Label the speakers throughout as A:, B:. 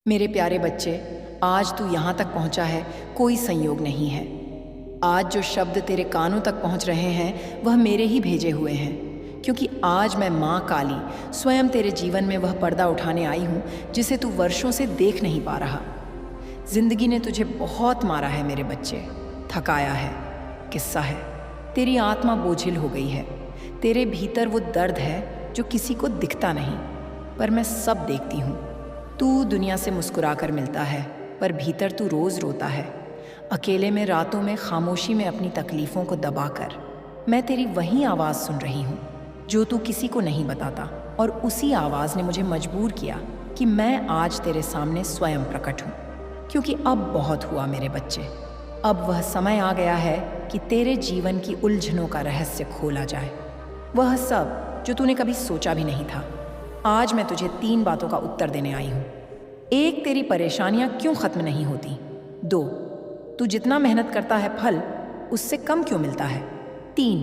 A: मेरे प्यारे बच्चे, आज तू यहाँ तक पहुँचा है, कोई संयोग नहीं है। आज जो शब्द तेरे कानों तक पहुँच रहे हैं, वह मेरे ही भेजे हुए हैं। क्योंकि आज मैं माँ काली स्वयं तेरे जीवन में वह पर्दा उठाने आई हूँ, जिसे तू वर्षों से देख नहीं पा रहा। जिंदगी ने तुझे बहुत मारा है मेरे बच्चे, थकाया है। किस्सा है, तेरी आत्मा बोझिल हो गई है। तेरे भीतर वो दर्द है जो किसी को दिखता नहीं, पर मैं सब देखती हूँ। तू दुनिया से मुस्कुरा कर मिलता है, पर भीतर तू रोज़ रोता है। अकेले में, रातों में, खामोशी में अपनी तकलीफ़ों को दबाकर मैं तेरी वही आवाज़ सुन रही हूँ जो तू किसी को नहीं बताता। और उसी आवाज़ ने मुझे मजबूर किया कि मैं आज तेरे सामने स्वयं प्रकट हूँ। क्योंकि अब बहुत हुआ मेरे बच्चे, अब वह समय आ गया है कि तेरे जीवन की उलझनों का रहस्य खोला जाए। वह सब जो तूने कभी सोचा भी नहीं था। आज मैं तुझे 3 बातों का उत्तर देने आई हूँ। 1, तेरी परेशानियाँ क्यों ख़त्म नहीं होती। 2, तू जितना मेहनत करता है फल उससे कम क्यों मिलता है। 3,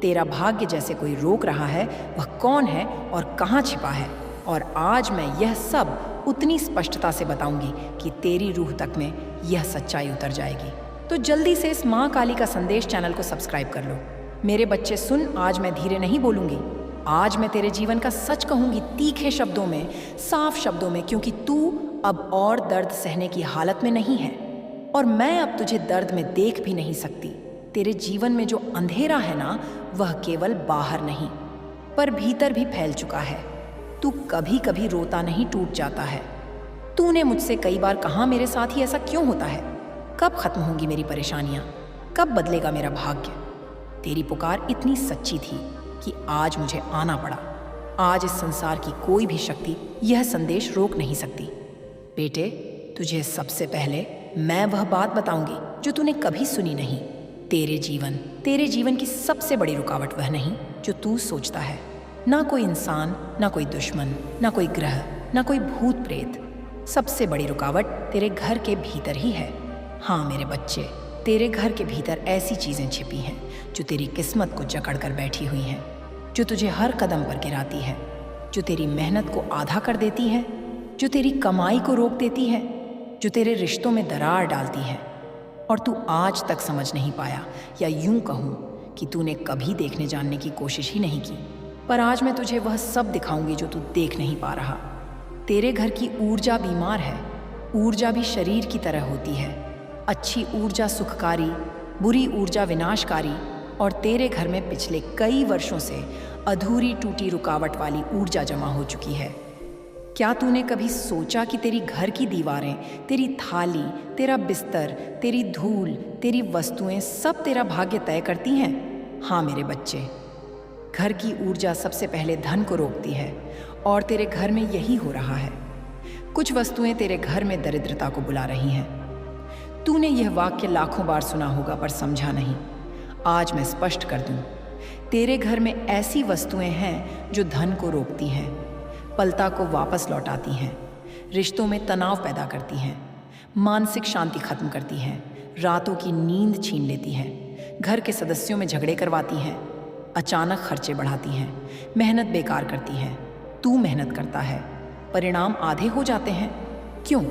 A: तेरा भाग्य जैसे कोई रोक रहा है, वह कौन है और कहाँ छिपा है। और आज मैं यह सब उतनी स्पष्टता से बताऊंगी कि तेरी रूह तक में यह सच्चाई उतर जाएगी। तो जल्दी से इस माँ काली का संदेश चैनल को सब्सक्राइब कर लो। मेरे बच्चे सुन, आज मैं धीरे नहीं बोलूँगी। आज मैं तेरे जीवन का सच कहूँगी, तीखे शब्दों में, साफ शब्दों में, क्योंकि तू अब और दर्द सहने की हालत में नहीं है। और मैं अब तुझे दर्द में देख भी नहीं सकती। तेरे जीवन में जो अंधेरा है ना, वह केवल बाहर नहीं पर भीतर भी फैल चुका है। तू कभी कभी रोता नहीं, टूट जाता है। तूने मुझसे कई बार कहा, मेरे साथ ही ऐसा क्यों होता है। कब खत्म होंगी मेरी परेशानियां, कब बदलेगा मेरा भाग्य। तेरी पुकार इतनी सच्ची थी कि आज मुझे आना पड़ा। आज इस संसार की कोई भी शक्ति यह संदेश रोक नहीं सकती। बेटे, तुझे सबसे पहले मैं वह बात बताऊंगी जो तूने कभी सुनी नहीं। तेरे जीवन की सबसे बड़ी रुकावट वह नहीं जो तू सोचता है। ना कोई इंसान, ना कोई दुश्मन, ना कोई ग्रह, ना कोई भूत प्रेत। सबसे बड़ी रुकावट तेरे घर के भीतर ही है। हाँ मेरे बच्चे, तेरे घर के भीतर ऐसी चीजें छिपी हैं जो तेरी किस्मत को जकड़ कर बैठी हुई हैं, जो तुझे हर कदम पर गिराती है, जो तेरी मेहनत को आधा कर देती है, जो तेरी कमाई को रोक देती है, जो तेरे रिश्तों में दरार डालती है। और तू आज तक समझ नहीं पाया, या यूं कहूँ कि तूने कभी देखने जानने की कोशिश ही नहीं की। पर आज मैं तुझे वह सब दिखाऊंगी जो तू देख नहीं पा रहा। तेरे घर की ऊर्जा बीमार है। ऊर्जा भी शरीर की तरह होती है। अच्छी ऊर्जा सुखकारी, बुरी ऊर्जा विनाशकारी। और तेरे घर में पिछले कई वर्षों से अधूरी टूटी रुकावट वाली ऊर्जा जमा हो चुकी है। क्या तूने कभी सोचा कि तेरी घर की दीवारें, तेरी थाली, तेरा बिस्तर, तेरी धूल, तेरी वस्तुएं सब तेरा भाग्य तय करती हैं? हाँ मेरे बच्चे, घर की ऊर्जा सबसे पहले धन को रोकती है, और तेरे घर में यही हो रहा है। कुछ वस्तुएं तेरे घर में दरिद्रता को बुला रही हैं। तूने यह वाक्य लाखों बार सुना होगा पर समझा नहीं। आज मैं स्पष्ट कर दूं, तेरे घर में ऐसी वस्तुएं हैं जो धन को रोकती हैं, पलता को वापस लौटाती हैं, रिश्तों में तनाव पैदा करती हैं, मानसिक शांति खत्म करती हैं, रातों की नींद छीन लेती हैं, घर के सदस्यों में झगड़े करवाती हैं, अचानक खर्चे बढ़ाती हैं, मेहनत बेकार करती हैं। तू मेहनत करता है, परिणाम आधे हो जाते हैं। क्यों?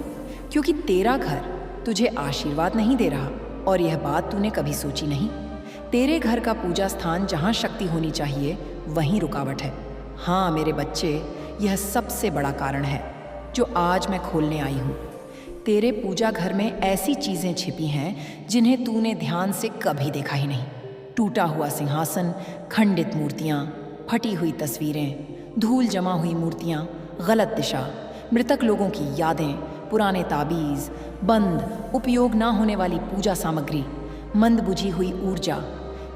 A: क्योंकि तेरा घर तुझे आशीर्वाद नहीं दे रहा। और यह बात तूने कभी सोची नहीं? तेरे घर का पूजा स्थान जहाँ शक्ति होनी चाहिए, वहीं रुकावट है। हाँ मेरे बच्चे, यह सबसे बड़ा कारण है जो आज मैं खोलने आई हूँ। तेरे पूजा घर में ऐसी चीज़ें छिपी हैं जिन्हें तूने ध्यान से कभी देखा ही नहीं। टूटा हुआ सिंहासन, खंडित मूर्तियाँ, फटी हुई तस्वीरें, धूल जमा हुई मूर्तियाँ, गलत दिशा, मृतक लोगों की यादें, पुराने ताबीज़, बंद, उपयोग ना होने वाली पूजा सामग्री, मंद बुझी हुई ऊर्जा।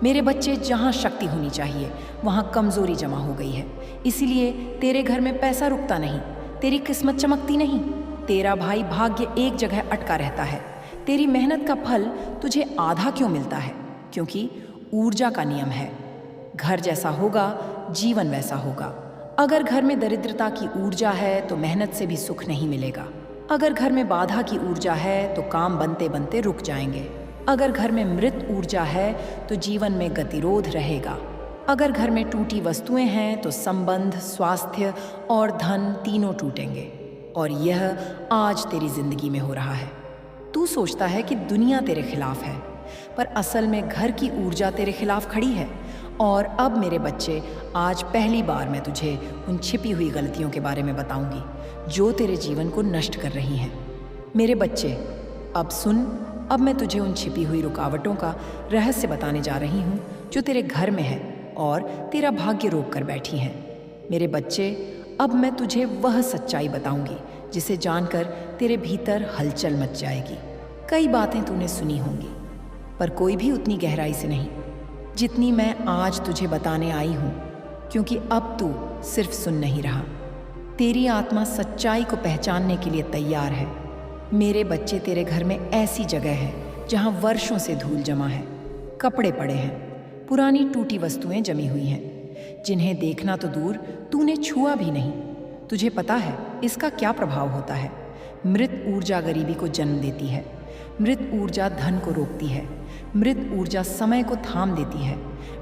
A: मेरे बच्चे, जहाँ शक्ति होनी चाहिए वहाँ कमज़ोरी जमा हो गई है। इसीलिए तेरे घर में पैसा रुकता नहीं, तेरी किस्मत चमकती नहीं, तेरा भाई भाग्य एक जगह अटका रहता है। तेरी मेहनत का फल तुझे आधा क्यों मिलता है? क्योंकि ऊर्जा का नियम है, घर जैसा होगा जीवन वैसा होगा। अगर घर में दरिद्रता की ऊर्जा है तो मेहनत से भी सुख नहीं मिलेगा। अगर घर में बाधा की ऊर्जा है तो काम बनते बनते रुक जाएंगे। अगर घर में मृत ऊर्जा है तो जीवन में गतिरोध रहेगा। अगर घर में टूटी वस्तुएं हैं तो संबंध, स्वास्थ्य और धन तीनों टूटेंगे। और यह आज तेरी जिंदगी में हो रहा है। तू सोचता है कि दुनिया तेरे खिलाफ है, पर असल में घर की ऊर्जा तेरे खिलाफ खड़ी है। और अब मेरे बच्चे, आज पहली बार मैं तुझे उन छिपी हुई गलतियों के बारे में बताऊंगी जो तेरे जीवन को नष्ट कर रही हैं। मेरे बच्चे, अब सुन। अब मैं तुझे उन छिपी हुई रुकावटों का रहस्य बताने जा रही हूँ जो तेरे घर में है और तेरा भाग्य रोक कर बैठी हैं। मेरे बच्चे, अब मैं तुझे वह सच्चाई बताऊंगी जिसे जानकर तेरे भीतर हलचल मच जाएगी। कई बातें तूने सुनी होंगी, पर कोई भी उतनी गहराई से नहीं जितनी मैं आज तुझे बताने आई हूँ, क्योंकि अब तू सिर्फ सुन नहीं रहा, तेरी आत्मा सच्चाई को पहचानने के लिए तैयार है। मेरे बच्चे, तेरे घर में ऐसी जगह है जहाँ वर्षों से धूल जमा है, कपड़े पड़े हैं, पुरानी टूटी वस्तुएं जमी हुई हैं, जिन्हें देखना तो दूर, तूने छुआ भी नहीं। तुझे पता है इसका क्या प्रभाव होता है? मृत ऊर्जा गरीबी को जन्म देती है, मृत ऊर्जा धन को रोकती है, मृत ऊर्जा समय को थाम देती है,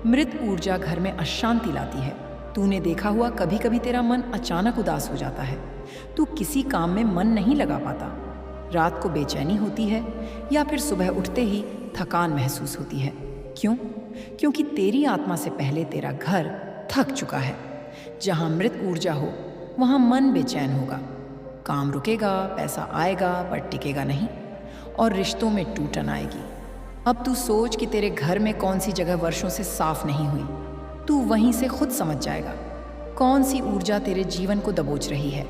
A: मृत ऊर्जा घर में अशांति लाती है। तूने देखा हुआ, कभी कभी तेरा मन अचानक उदास हो जाता है, तू किसी काम में मन नहीं लगा पाता, रात को बेचैनी होती है या फिर सुबह उठते ही थकान महसूस होती है। क्यों? क्योंकि तेरी आत्मा से पहले तेरा घर थक चुका है। जहाँ मृत ऊर्जा हो वहाँ मन बेचैन होगा, काम रुकेगा, पैसा आएगा पर टिकेगा नहीं, और रिश्तों में टूटन आएगी। अब तू सोच कि तेरे घर में कौन सी जगह वर्षों से साफ नहीं हुई। तू वहीं से खुद समझ जाएगा कौन सी ऊर्जा तेरे जीवन को दबोच रही है।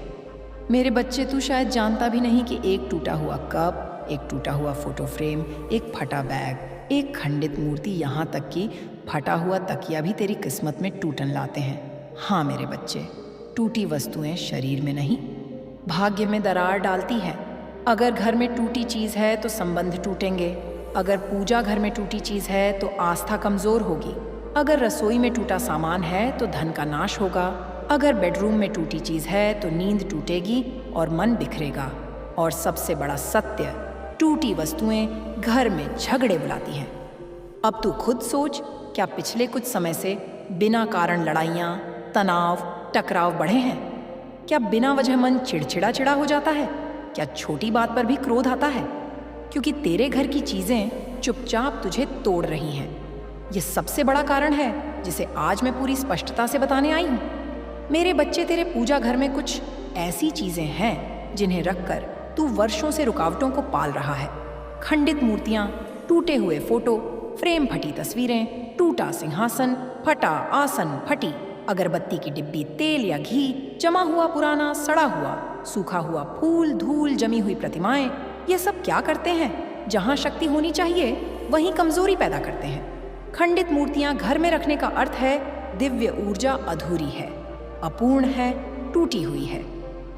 A: मेरे बच्चे, तू शायद जानता भी नहीं कि एक टूटा हुआ कप, एक टूटा हुआ फोटो फ्रेम, एक फटा बैग, एक खंडित मूर्ति, यहाँ तक कि फटा हुआ तकिया भी तेरी किस्मत में टूटन लाते हैं। हाँ मेरे बच्चे, टूटी वस्तुएं शरीर में नहीं, भाग्य में दरार डालती हैं। अगर घर में टूटी चीज़ है तो संबंध टूटेंगे, अगर पूजा घर में टूटी चीज़ है तो आस्था कमज़ोर होगी, अगर रसोई में टूटा सामान है तो धन का नाश होगा, अगर बेडरूम में टूटी चीज़ है तो नींद टूटेगी और मन बिखरेगा। और सबसे बड़ा सत्य, टूटी वस्तुएं घर में झगड़े बुलाती हैं। अब तू खुद सोच, क्या पिछले कुछ समय से बिना कारण लड़ाइयाँ, तनाव, टकराव बढ़े हैं? क्या बिना वजह मन चिड़चिड़ा हो जाता है? क्या छोटी बात पर भी क्रोध आता है? क्योंकि तेरे घर की चीज़ें चुपचाप तुझे तोड़ रही हैं। यह सबसे बड़ा कारण है जिसे आज मैं पूरी स्पष्टता से बताने आई हूँ। मेरे बच्चे, तेरे पूजा घर में कुछ ऐसी चीज़ें हैं जिन्हें रखकर तू वर्षों से रुकावटों को पाल रहा है। खंडित मूर्तियाँ, टूटे हुए फोटो फ्रेम, फटी तस्वीरें, टूटा सिंहासन, फटा आसन, फटी अगरबत्ती की डिब्बी, तेल या घी, जमा हुआ पुराना सड़ा हुआ सूखा हुआ फूल, धूल जमी हुई प्रतिमाएं। ये सब क्या करते हैं? जहाँ शक्ति होनी चाहिए वहीं कमजोरी पैदा करते हैं। खंडित मूर्तियां घर में रखने का अर्थ है दिव्य ऊर्जा अधूरी है, अपूर्ण है, टूटी हुई है।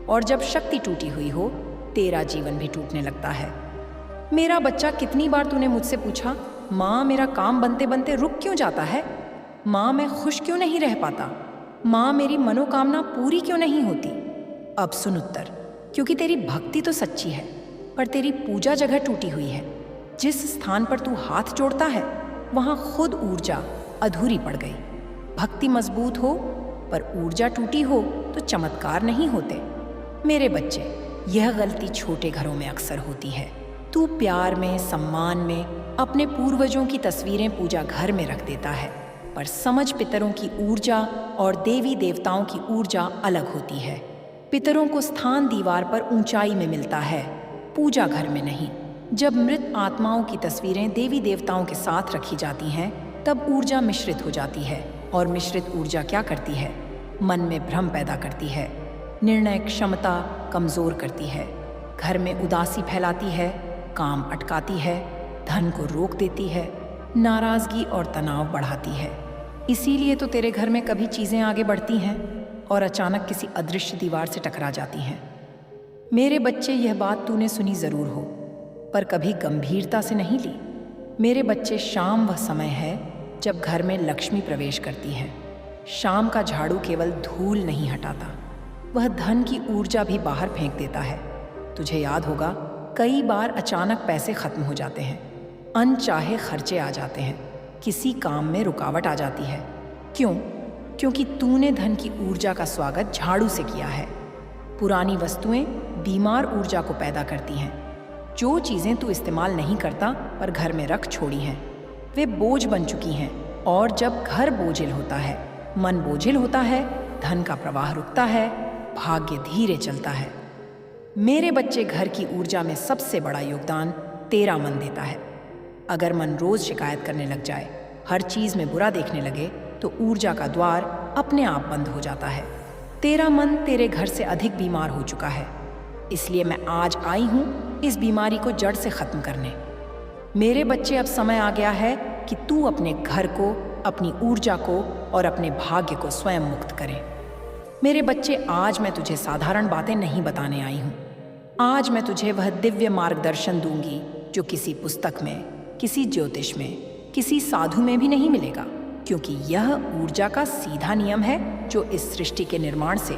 A: और जब शक्ति टूटी हुई हो, तेरा जीवन भी टूटने लगता है। मेरा बच्चा, कितनी बार तूने मुझसे पूछा, माँ मेरा काम बनते बनते रुक क्यों जाता है? माँ मैं खुश क्यों नहीं रह पाता? माँ मेरी मनोकामना पूरी क्यों नहीं होती? अब सुन उत्तर, क्योंकि तेरी भक्ति तो सच्ची है, पर तेरी पूजा जगह टूटी हुई है। जिस स्थान पर तू हाथ जोड़ता है वहाँ खुद ऊर्जा अधूरी पड़ गई। भक्ति मजबूत हो पर ऊर्जा टूटी हो तो चमत्कार नहीं होते। मेरे बच्चे, यह गलती छोटे घरों में अक्सर होती है। तू प्यार में, सम्मान में अपने पूर्वजों की तस्वीरें पूजा घर में रख देता है, पर समझ पितरों की ऊर्जा और देवी देवताओं की ऊर्जा अलग होती है। पितरों को स्थान दीवार पर ऊंचाई में मिलता है, पूजा घर में नहीं। जब मृत आत्माओं की तस्वीरें देवी देवताओं के साथ रखी जाती हैं, तब ऊर्जा मिश्रित हो जाती है, और मिश्रित ऊर्जा क्या करती है? मन में भ्रम पैदा करती है, निर्णय क्षमता कमजोर करती है, घर में उदासी फैलाती है, काम अटकाती है, धन को रोक देती है, नाराजगी और तनाव बढ़ाती है। इसीलिए तो तेरे घर में कभी चीजें आगे बढ़ती हैं और अचानक किसी अदृश्य दीवार से टकरा जाती हैं। मेरे बच्चे, यह बात तूने सुनी जरूर हो, पर कभी गंभीरता से नहीं ली। मेरे बच्चे, शाम वह समय है जब घर में लक्ष्मी प्रवेश करती है। शाम का झाड़ू केवल धूल नहीं हटाता, वह धन की ऊर्जा भी बाहर फेंक देता है। तुझे याद होगा, कई बार अचानक पैसे खत्म हो जाते हैं, अनचाहे खर्चे आ जाते हैं, किसी काम में रुकावट आ जाती है। क्यों? क्योंकि तूने धन की ऊर्जा का स्वागत झाड़ू से किया है। पुरानी वस्तुएं बीमार ऊर्जा को पैदा करती हैं। जो चीजें तू इस्तेमाल नहीं करता पर घर में रख छोड़ी हैं, वे बोझ बन चुकी हैं। और जब घर बोझिल होता है, मन बोझिल होता है, धन का प्रवाह रुकता है, भाग्य धीरे चलता है। मेरे बच्चे, घर की ऊर्जा में सबसे बड़ा योगदान तेरा मन देता है। अगर मन रोज शिकायत करने लग जाए, हर चीज में बुरा देखने लगे, तो ऊर्जा का द्वार अपने आप बंद हो जाता है। तेरा मन तेरे घर से अधिक बीमार हो चुका है, इसलिए मैं आज आई हूं इस बीमारी को जड़ से खत्म करने। मेरे बच्चे, अब समय आ गया है कि तू अपने घर को, अपनी ऊर्जा को और अपने भाग्य को स्वयं मुक्त करे। मेरे बच्चे, आज मैं तुझे साधारण बातें नहीं बताने आई हूं। आज मैं तुझे वह दिव्य मार्गदर्शन दूंगी जो किसी पुस्तक में, किसी ज्योतिष में, किसी साधु में भी नहीं मिलेगा, क्योंकि यह ऊर्जा का सीधा नियम है जो इस सृष्टि के निर्माण से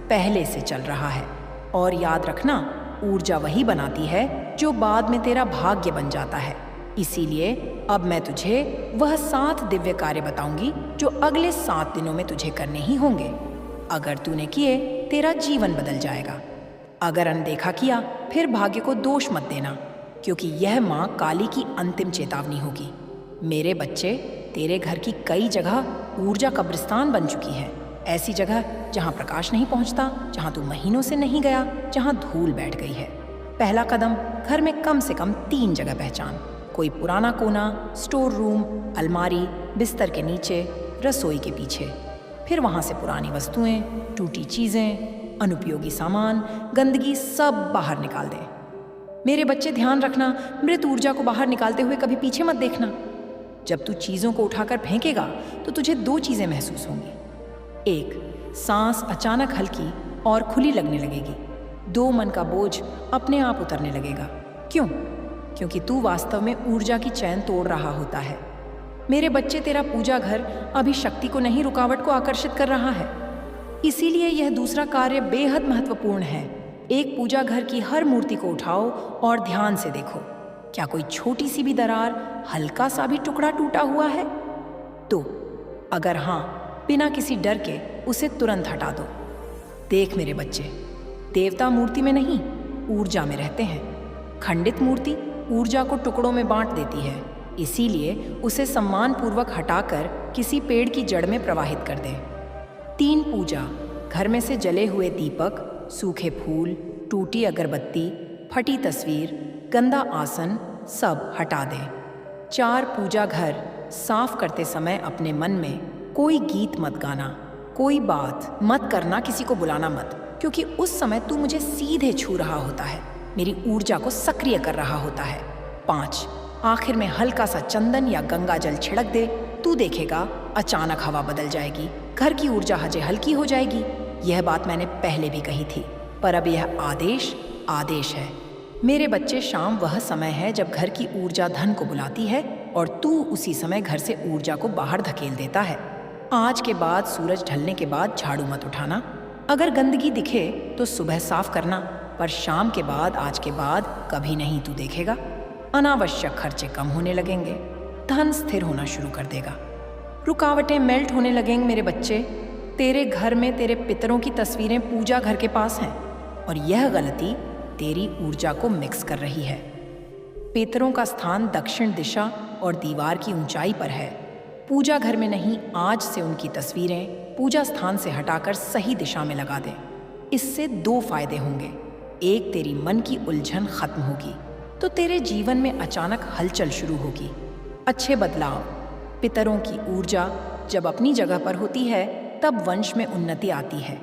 A: पहले से चल रहा है। और याद रखना, ऊर्जा वही बनाती है जो बाद में तेरा भाग्य बन जाता है। इसीलिए अब मैं तुझे वह 7 दिव्य कार्य बताऊंगी जो अगले 7 दिनों में तुझे करने ही होंगे। अगर तूने किए, तेरा जीवन बदल जाएगा। अगर अनदेखा किया, फिर भाग्य को दोष मत देना, क्योंकि यह माँ काली की अंतिम चेतावनी होगी। मेरे बच्चे, तेरे घर की कई जगह ऊर्जा कब्रिस्तान बन चुकी है। ऐसी जगह जहाँ प्रकाश नहीं पहुँचता, जहाँ तू महीनों से नहीं गया, जहाँ धूल बैठ गई है। पहला कदम, घर में कम से कम 3 जगह पहचान। कोई पुराना कोना, स्टोर रूम, अलमारी, बिस्तर के नीचे, रसोई के पीछे। फिर वहाँ से पुरानी वस्तुएं, टूटी चीज़ें, अनुपयोगी सामान, गंदगी सब बाहर निकाल दे। मेरे बच्चे, ध्यान रखना, मृत ऊर्जा को बाहर निकालते हुए कभी पीछे मत देखना। जब तू चीज़ों को उठाकर फेंकेगा तो तुझे 2 चीज़ें महसूस होंगी। 1, सांस अचानक हल्की और खुली लगने लगेगी। 2, मन का बोझ अपने आप उतरने लगेगा। क्यों? क्योंकि तू वास्तव में ऊर्जा की चैन तोड़ रहा होता है। मेरे बच्चे, तेरा पूजा घर अभी शक्ति को नहीं, रुकावट को आकर्षित कर रहा है। इसीलिए यह दूसरा कार्य बेहद महत्वपूर्ण है। एक पूजा घर की हर मूर्ति को उठाओ और ध्यान से देखो, क्या कोई छोटी सी भी दरार, हल्का सा भी टुकड़ा टूटा हुआ है? तो अगर हाँ, बिना किसी डर के उसे तुरंत हटा दो। देख मेरे बच्चे, देवता मूर्ति में नहीं, ऊर्जा में रहते हैं। खंडित मूर्ति ऊर्जा को टुकड़ों में बांट देती है, इसीलिए उसे सम्मानपूर्वक हटाकर किसी पेड़ की जड़ में प्रवाहित कर दें। 3, पूजा घर में से जले हुए दीपक, सूखे फूल, टूटी अगरबत्ती, फटी तस्वीर, गंदा आसन सब हटा दें। 4, पूजा घर साफ करते समय अपने मन में कोई गीत मत गाना, कोई बात मत करना, किसी को बुलाना मत, क्योंकि उस समय तू मुझे सीधे छू रहा होता है, मेरी ऊर्जा को सक्रिय कर रहा होता है। 5, आखिर में हल्का सा चंदन या गंगा जल छिड़क दे। तू देखेगा अचानक हवा बदल जाएगी, घर की ऊर्जा हजे हल्की हो जाएगी। यह बात मैंने पहले भी कही थी, पर अब यह आदेश है। मेरे बच्चे, शाम वह समय है जब घर की ऊर्जा धन को बुलाती है और तू उसी समय घर से ऊर्जा को बाहर धकेल देता है। आज के बाद सूरज ढलने के बाद झाड़ू मत उठाना। अगर गंदगी दिखे तो सुबह साफ करना, पर शाम के बाद, आज के बाद कभी नहीं तू देखेगा। अनावश्यक खर्चे कम होने लगेंगे, धन स्थिर होना शुरू कर देगा, रुकावटें मेल्ट होने लगेंगे। मेरे बच्चे, तेरे घर में तेरे पितरों की तस्वीरें पूजा घर के पास हैं और यह गलती तेरी ऊर्जा को मिक्स कर रही है। पितरों का स्थान दक्षिण दिशा और दीवार की ऊंचाई पर है, पूजा घर में नहीं। आज से उनकी तस्वीरें पूजा स्थान से हटाकर सही दिशा में लगा दें। इससे 2 फायदे होंगे। 1, तेरी मन की उलझन खत्म होगी, तो तेरे जीवन में अचानक हलचल शुरू होगी, अच्छे बदलाव। पितरों की ऊर्जा जब अपनी जगह पर होती है, तब वंश में उन्नति आती है।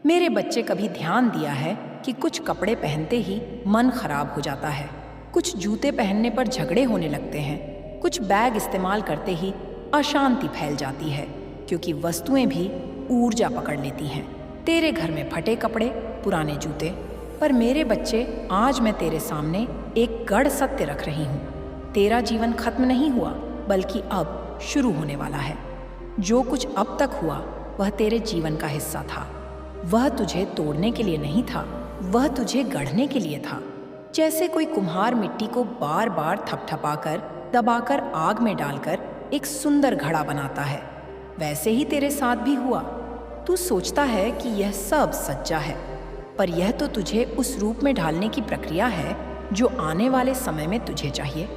A: मेरे बच्चे, कभी ध्यान दिया है कि कुछ कपड़े पहनते ही मन खराब हो जाता है, कुछ जूते पहनने पर झगड़े होने लगते हैं, कुछ बैग इस्तेमाल करते ही अशांति फैल जाती है, क्योंकि वस्तुएं भी ऊर्जा पकड़ लेती हैं। तेरे घर में फटे कपड़े, पुराने जूते। पर मेरे बच्चे, आज मैं तेरे सामने एक गढ़ सत्य रख रही हूँ। तेरा जीवन खत्म नहीं हुआ, बल्कि अब शुरू होने वाला है। जो कुछ अब तक हुआ वह तेरे जीवन का हिस्सा था। वह तुझे तोड़ने के लिए नहीं था, वह तुझे गढ़ने के लिए था। जैसे कोई कुम्हार मिट्टी को बार बार थपथपाकर, दबाकर, आग में डालकर एक सुंदर घड़ा बनाता है, वैसे ही तेरे साथ भी हुआ। तू सोचता है कि यह सब सच्चा है, पर यह तो तुझे उस रूप में ढालने की प्रक्रिया है जो आने वाले समय में तुझे चाहिए।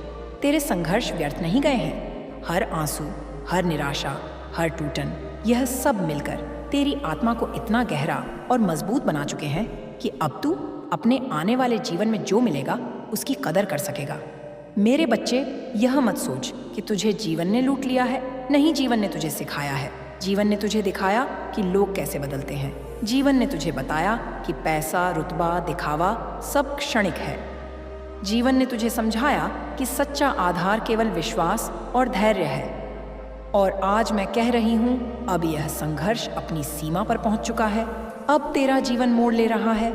A: तेरे संघर्ष व्यर्थ नहीं गए हैं। हर आंसू, हर निराशा, हर टूटन, यह सब मिलकर तेरी आत्मा को इतना गहरा और मजबूत बना चुके हैं कि अब तू अपने आने वाले जीवन में जो मिलेगा उसकी कदर कर सकेगा। मेरे बच्चे, यह मत सोच कि तुझे जीवन ने लूट लिया है। नहीं, जीवन ने तुझे सिखाया है। जीवन ने तुझे दिखाया कि लोग कैसे बदलते हैं। जीवन ने तुझे बताया कि पैसा, रुतबा, दिखावा सब क्षणिक है। जीवन ने तुझे समझाया कि सच्चा आधार केवल विश्वास और धैर्य है। और आज मैं कह रही हूँ, अब यह संघर्ष अपनी सीमा पर पहुँच चुका है। अब तेरा जीवन मोड़ ले रहा है।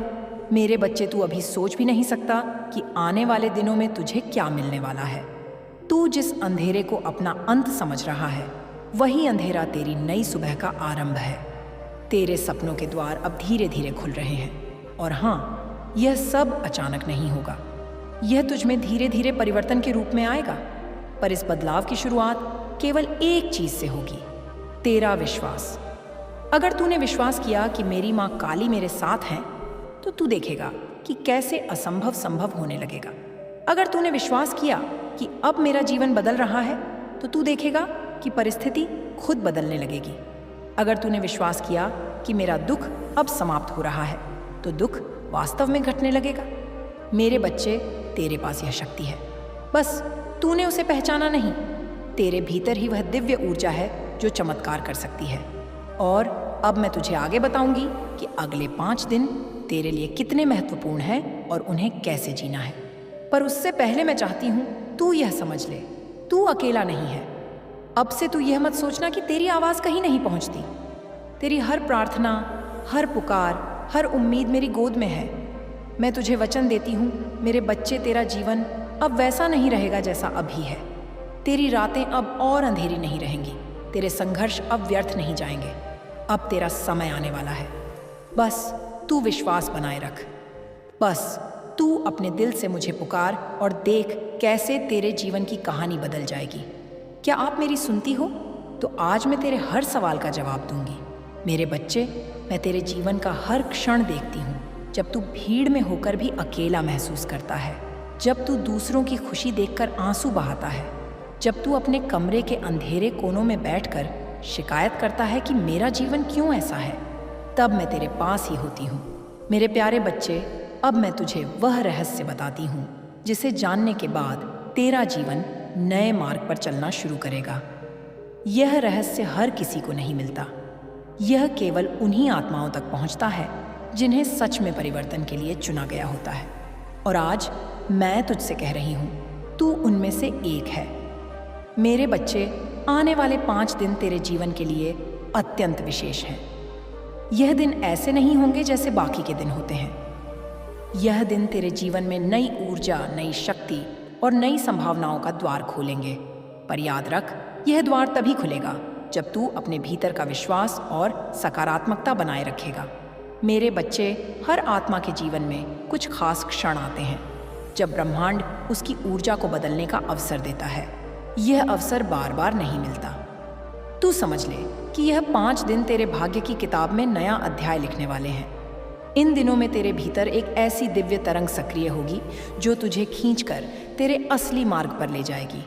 A: मेरे बच्चे, तू अभी सोच भी नहीं सकता कि आने वाले दिनों में तुझे क्या मिलने वाला है। तू जिस अंधेरे को अपना अंत समझ रहा है, वही अंधेरा तेरी नई सुबह का आरंभ है। तेरे सपनों के द्वार अब धीरे धीरे खुल रहे हैं। और हाँ, यह सब अचानक नहीं होगा। यह तुझ में धीरे धीरे परिवर्तन के रूप में आएगा। पर इस बदलाव की शुरुआत केवल एक चीज से होगी, तेरा विश्वास। अगर तूने विश्वास किया कि मेरी माँ काली मेरे साथ हैं, तो तू देखेगा कि कैसे असंभव संभव होने लगेगा। अगर तूने विश्वास किया कि अब मेरा जीवन बदल रहा है, तो तू देखेगा कि परिस्थिति खुद बदलने लगेगी। अगर तूने विश्वास किया कि मेरा दुख अब समाप्त हो रहा है, तो दुख वास्तव में घटने लगेगा। मेरे बच्चे, तेरे पास यह शक्ति है, बस तूने उसे पहचाना नहीं। तेरे भीतर ही वह दिव्य ऊर्जा है जो चमत्कार कर सकती है। और अब मैं तुझे आगे बताऊंगी कि अगले 5 दिन तेरे लिए कितने महत्वपूर्ण हैं और उन्हें कैसे जीना है। पर उससे पहले मैं चाहती हूँ तू यह समझ ले, तू अकेला नहीं है। अब से तू यह मत सोचना कि तेरी आवाज़ कहीं नहीं पहुँचती। तेरी हर प्रार्थना, हर पुकार, हर उम्मीद मेरी गोद में है। मैं तुझे वचन देती हूँ, मेरे बच्चे, तेरा जीवन अब वैसा नहीं रहेगा जैसा अभी है। तेरी रातें अब और अंधेरी नहीं रहेंगी। तेरे संघर्ष अब व्यर्थ नहीं जाएंगे। अब तेरा समय आने वाला है। बस तू विश्वास बनाए रख। बस तू अपने दिल से मुझे पुकार और देख कैसे तेरे जीवन की कहानी बदल जाएगी। क्या आप मेरी सुनती हो? तो आज मैं तेरे हर सवाल का जवाब दूंगी। मेरे बच्चे, मैं तेरे जीवन का हर क्षण देखती हूँ। जब तू भीड़ में होकर भी अकेला महसूस करता है, जब तू दूसरों की खुशी देखकर आंसू बहाता है, जब तू अपने कमरे के अंधेरे कोनों में बैठकर शिकायत करता है कि मेरा जीवन क्यों ऐसा है, तब मैं तेरे पास ही होती हूँ। मेरे प्यारे बच्चे, अब मैं तुझे वह रहस्य बताती हूँ जिसे जानने के बाद तेरा जीवन नए मार्ग पर चलना शुरू करेगा। यह रहस्य हर किसी को नहीं मिलता। यह केवल उन्हीं आत्माओं तक पहुँचता है जिन्हें सच में परिवर्तन के लिए चुना गया होता है। और आज मैं तुझसे कह रही हूँ, तू उनमें से एक है। मेरे बच्चे, आने वाले 5 दिन तेरे जीवन के लिए अत्यंत विशेष हैं। यह दिन ऐसे नहीं होंगे जैसे बाकी के दिन होते हैं। यह दिन तेरे जीवन में नई ऊर्जा, नई शक्ति और नई संभावनाओं का द्वार खोलेंगे। पर याद रख, यह द्वार तभी खुलेगा जब तू अपने भीतर का विश्वास और सकारात्मकता बनाए रखेगा। मेरे बच्चे, हर आत्मा के जीवन में कुछ खास क्षण आते हैं जब ब्रह्मांड उसकी ऊर्जा को बदलने का अवसर देता है। यह अवसर बार बार नहीं मिलता। तू समझ ले कि यह 5 दिन तेरे भाग्य की किताब में नया अध्याय लिखने वाले हैं। इन दिनों में तेरे भीतर एक ऐसी दिव्य तरंग सक्रिय होगी जो तुझे खींचकर तेरे असली मार्ग पर ले जाएगी।